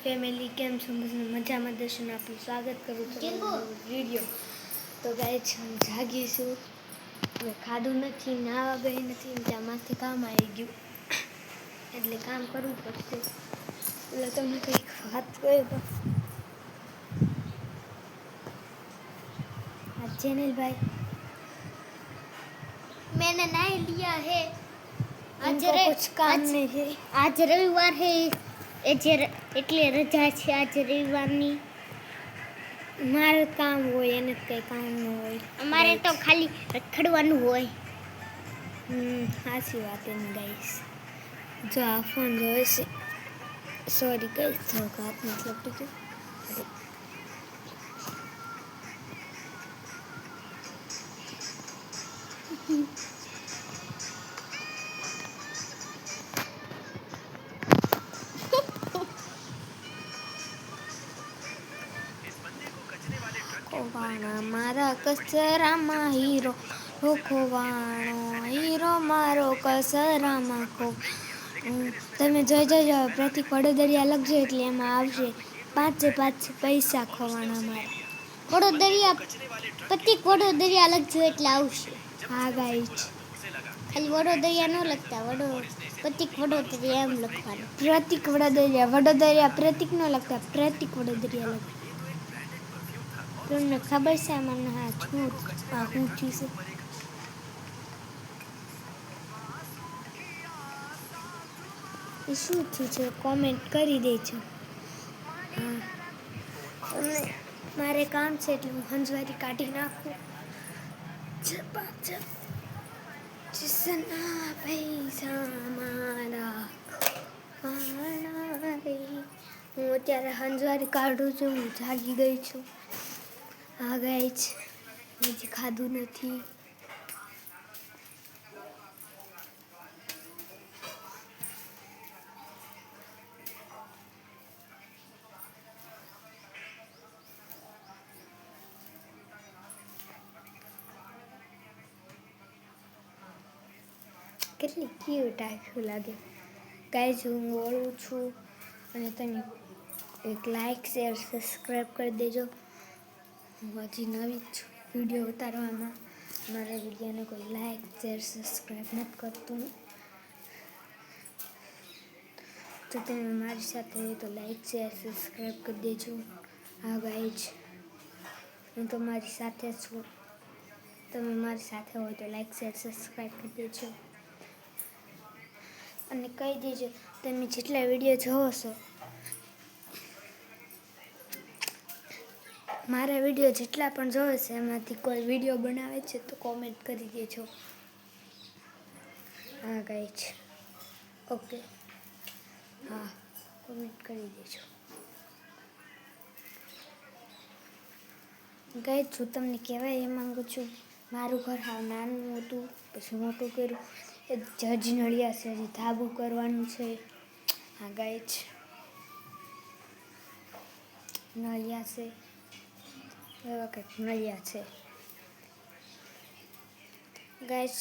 Family કેમ છો? મજામાં દર્શન આપનું સ્વાગત કરું છું વિડીયો. તો ગાઈસ હું જાગી છું, મેં ખાધું નથી, નાવા ગઈ નથી, ત્યાં માથે કામ આવી ગયું એટલે કામ કરવું પડશે. એટલે તમને કંઈક વાત કહે તો चैनल भाई मैंने नहीं लिया है। आज कुछ काम नहीं है। आज रविवार है એટલે રજા છે આજ રવિવારની. મારે કામ હોય એને કંઈ કામ ન હોય. અમારે તો ખાલી રખડવાનું હોય. સાચી વાત એમ ગાઈસ. જો આ ફોન જોવે છે, સોરી ગાઈસ, જો હાથમાં લપટી ગયું. ખોવાણા મારા કચરામાં હીરો, ખોવાણો હીરો મારો કચરામાં ખો. તમે જોઈ જજો પ્રતિક વડોદરિયા લખજો એટલે એમાં આવશે 5 પૈસા ખોવાણા મારા. પ્રતિક વડોદરિયા લખજો એટલે આવશે. હા ગાઈસ, ખાલી વડોદરિયા ન લખતા, પ્રતિક વડોદરિયા એમ લખવાનું. પ્રતિક વડોદરિયા પ્રતિક ન લખતા, પ્રતિક વડોદરિયા લખતા. તમને ખબર છે મને શું થયું છે? એ શું થયું છે કોમેન્ટ કરી દેજો. હા, અને મારે કામ છે એટલે હું હંજવારી કાઢી નાખું. જીસના પૈસા મારા રે. હું અત્યારે હંજવારી કાઢું છું, હું જાગી ગઈ છું. હા ગાઈસ, હજી ખાધું નથી. કેટલી ક્યુટ આખું લાગે. ગાઈસ, હું ઓળું છું અને તમે એક લાઈક શેર સબસ્ક્રાઈબ કરી દેજો. હું હજી નવી જ છું વિડીયો ઉતારવામાં. મારા વિડીયોને કોઈ લાઈક શેર સબસ્ક્રાઈબ નથી કરતું તો તમે મારી સાથે હોય તો લાઈક શેર સબસ્ક્રાઈબ કરી દેજો. હા ગાઈસ, હું તો મારી સાથે છું. તમે મારી સાથે હોય તો લાઈક શેર સબસ્ક્રાઈબ કરી દેજો અને કહી દેજો તમે જેટલા વિડીયો જોવો છો, મારા વિડીયો જેટલા પણ જોવે છે એમાંથી કોઈ વિડીયો બનાવે છે તો કોમેન્ટ કરી દેજો. હા ગાઈસ, ઓકે, હા, કોમેન્ટ કરી દેજો. ગાઈસ, હું તમને કહેવાય એ માંગુ છું, મારું ઘર હાવ નાનું હતું, પછી મોટું કર્યું. એ જજ નળિયા છે, હજી ધાબુ કરવાનું છે. હા ગાઈસ, નળિયા છે, એવા કંઈક નળિયા છે. ગાઈસ,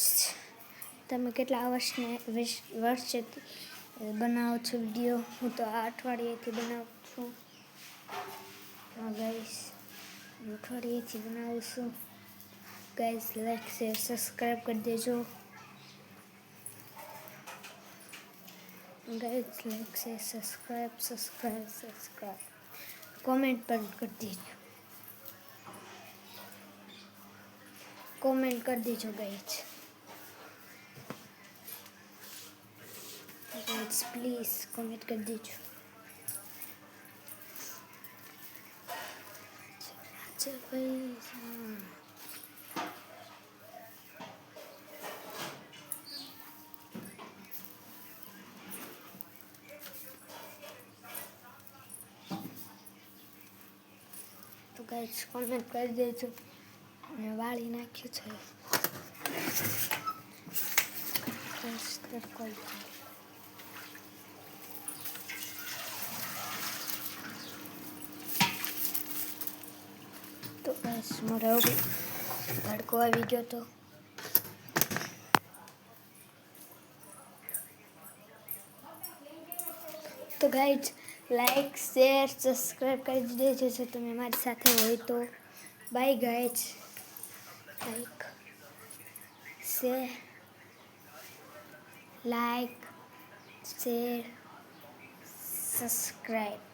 તમે કેટલા વર્ષેથી બનાવો છો વિડીયો? હું તો આ અઠવાડિયેથી બનાવું છું. હા ગાઈસ, અઠવાડિયેથી બનાવું છું. ગાઈસ, લાઈક શેર સબસ્ક્રાઈબ કરી દેજો. Guys, like share subscribe comment પણ કરી દેજો. કોમેન્ટ કરી દેજો ગાઈસ. ગાઈસ, પ્લીઝ કોમેન્ટ કરી દેજો. પૈસા તો ગાઈસ, કોમેન્ટ કરી દેજો. મેં વાળી નાખ્યું છે. તો ગાઈસ, મારે હવે તડકો આવી ગયો તો ગાઈસ, લાઈક શેર સબસ્ક્રાઈબ કરી દેજો જો તમે મારી સાથે હોય તો. By guys. Like share like share subscribe.